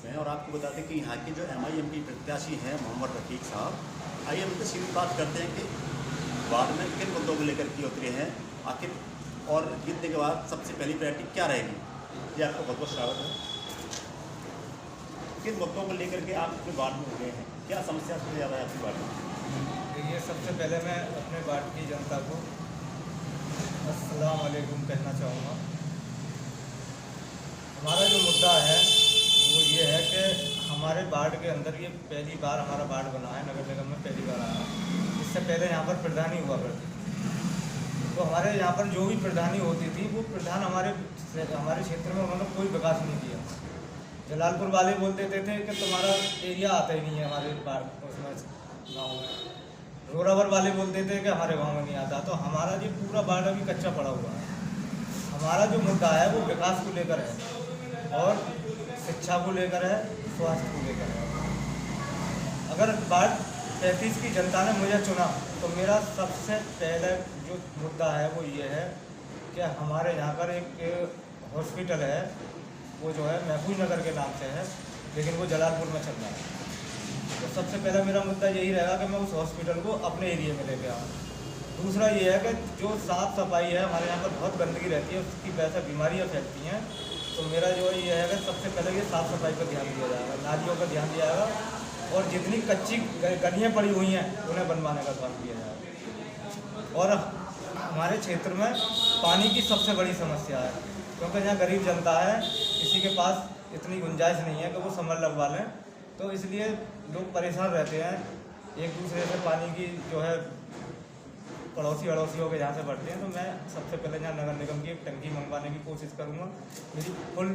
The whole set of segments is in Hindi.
में हैं और आपको बता दें कि यहाँ के जो MIM की प्रत्याशी हैं मोहम्मद रफ़ीक साहब, आइए उनसे सीधी बात करते हैं कि बाद में किन मुद्दों को लेकर के उतरे हैं आखिर, और जीतने के बाद सबसे पहली प्रायोरिटी क्या रहेगी। ये आपका बहुत बहुत स्वागत है। किन मुद्दों को लेकर के आप अपने वार्ड में हो गए हैं, क्या समस्या सबसे ज़्यादा है आपकी वार्ड में? देखिए, सबसे पहले मैं अपने वार्ड की जनता को अस्सलाम वालेकुम कहना चाहूँगा। हमारा जो मुद्दा है वो ये है कि हमारे वार्ड के अंदर ये पहली बार हमारा वार्ड बना है, नगर निगम में पहली बार आया। इससे पहले यहाँ पर प्रधानी हुआ करती थी, तो हमारे यहाँ पर जो भी प्रधानी होती थी वो प्रधान हमारे क्षेत्र में उन्होंने कोई विकास नहीं किया। जलालपुर वाले बोल देते थे कि तुम्हारा एरिया आता ही नहीं है हमारे वार्ड उसमें गाँव में। जोरावर वाले बोलते थे कि हमारे गांव में नहीं आता। तो हमारा जो पूरा वार्ड अभी कच्चा पड़ा हुआ है। हमारा जो मुद्दा है वो विकास को लेकर है और शिक्षा को लेकर है, स्वास्थ्य को लेकर है। अगर वार्ड 35 की जनता ने मुझे चुना तो मेरा सबसे पहले जो मुद्दा है वो ये है कि हमारे यहाँ पर एक हॉस्पिटल है, वो जो है महफूज नगर के नाम से है, लेकिन वो जलालपुर में चल रहा है। तो सबसे पहला मेरा मुद्दा यही रहेगा कि मैं उस हॉस्पिटल को अपने एरिया में लेके आऊँ। दूसरा ये है कि जो साफ़ सफाई है, हमारे यहाँ पर बहुत गंदगी रहती है, उसकी वजह से बीमारियाँ फैलती हैं। तो मेरा जो ये है कि सबसे पहले ये साफ़ सफाई पर ध्यान दिया जाएगा, नालियों पर ध्यान दिया जाएगा और जितनी कच्ची गलियाँ पड़ी हुई हैं उन्हें बनवाने का काम किया जाएगा। और हमारे क्षेत्र में पानी की सबसे बड़ी समस्या है, क्योंकि यहाँ गरीब जनता है, किसी के पास इतनी गुंजाइश नहीं है कि वो समर लगवा लें, तो इसलिए लोग परेशान रहते हैं। एक दूसरे से पानी की जो है पड़ोसी अड़ोसियों के जहाँ से बढ़ते हैं। तो मैं सबसे पहले यहाँ नगर निगम की एक टंकी मंगवाने की कोशिश करूँगा। मेरी फुल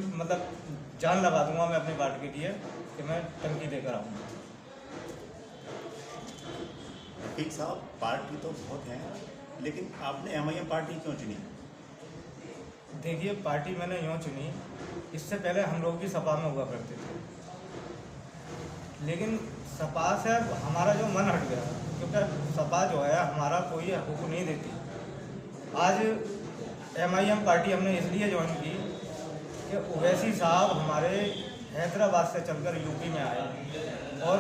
जान लगा दूँगा मैं अपने वार्ड के लिए कि मैं टंकी देकर आऊँगा। रफ़ीक साहब, पार्टी तो बहुत हैं, लेकिन आपने MIM पार्टी क्यों चुनी? देखिए, पार्टी मैंने यूँ चुनी, इससे पहले हम लोग भी सपा में हुआ करते थे, लेकिन सपा से हमारा जो मन हट गया, क्योंकि सपा जो है हमारा कोई हकूक़ नहीं देती। आज MIM पार्टी हमने इसलिए ज्वाइन की कि ओवैसी साहब हमारे हैदराबाद से चलकर यूपी में आए और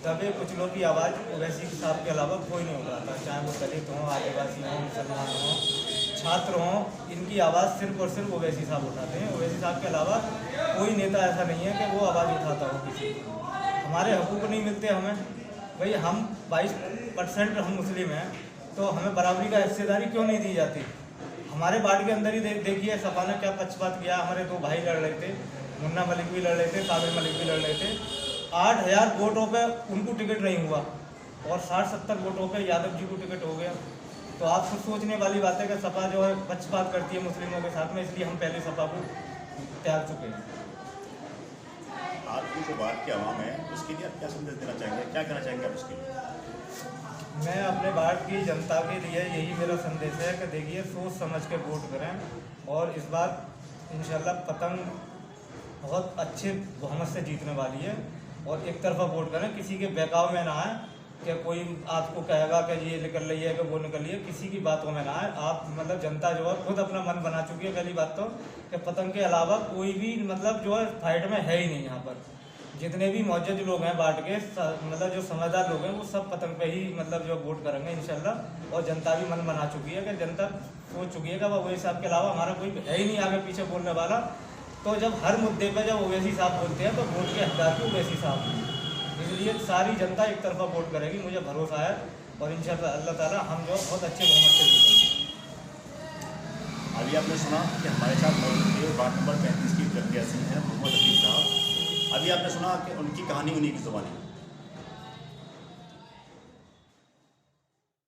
दबे कुचलों की आवाज़ ओवैसी साहब के अलावा कोई नहीं उठाता, चाहे वो दलित हों, आदिवासी हों, मुसलमान हों, छात्र हों, इनकी आवाज़ सिर्फ और सिर्फ ओवैसी साहब उठाते हैं। ओवैसी साहब के अलावा कोई नेता ऐसा नहीं है कि वो आवाज़ उठाता हो किसी। हमारे हकूक़ नहीं मिलते हमें। भाई, हम 22% हम मुस्लिम हैं, तो हमें बराबरी का हिस्सेदारी क्यों नहीं दी जाती? हमारे वार्ड के अंदर ही देखिए सपा ने क्या पक्षपात किया। हमारे दो भाई लड़ रहे थे, मुन्ना मलिक भी लड़ रहे थे, काबिल मलिक भी लड़ रहे थे। 8000 वोटों पे उनको टिकट नहीं हुआ और 60-70 वोटों पे यादव जी को टिकट हो गया। तो आप खुद सोचने वाली बात है कि सपा जो है पक्षपात करती है मुस्लिमों के साथ में, इसलिए हम पहले सपा को त्याग चुके हैं। आपकी जो बात की आवाम है उसके लिए आप क्या संदेश देना चाहेंगे, क्या कहना चाहेंगे आप उसके लिए? मैं अपने वार्ड की जनता के लिए यही मेरा संदेश है कि देखिए, सोच समझ के वोट करें और इस बार इंशाल्लाह पतंग बहुत अच्छे बहुमत से जीतने वाली है। और एक तरफा वोट करें, किसी के बहकाव में ना आए कि कोई आपको कहेगा कि ये निकल रही है कि वो निकल रही है, किसी की बातों में ना आए। आप जनता जो है खुद अपना मन बना चुकी है। पहली बात तो कि पतंग के अलावा कोई भी जो है फाइट में है ही नहीं। यहाँ पर जितने भी मौजूद लोग हैं वार्ड के, जो समझदार लोग हैं, वो सब पतंग पे ही जो वोट करेंगे इंशाल्लाह। और जनता भी मन बना चुकी है कि जनता सोच चुकी है कि ओवैसी साहब के अलावा हमारा कोई है ही नहीं आगे पीछे बोलने वाला। तो जब हर मुद्दे पे जब ओवैसी साहब बोलते हैं तो वोट के हकदार भी ओवैसी साहब हैं। इसलिए सारी जनता एक तरफा वोट करेगी, मुझे भरोसा है। और इंशाल्लाह अल्लाह ताला हम जो बहुत अच्छे बहुमत से जीतेंगे। अभी आपने सुना कि हमारे साथ मौजूद थे वार्ड नंबर 35 की प्रत्याशी हैं मोहम्मद रफ़ीक साहब। अभी आपने सुना कि उनकी कहानी उन्हीं की ज़ुबानी।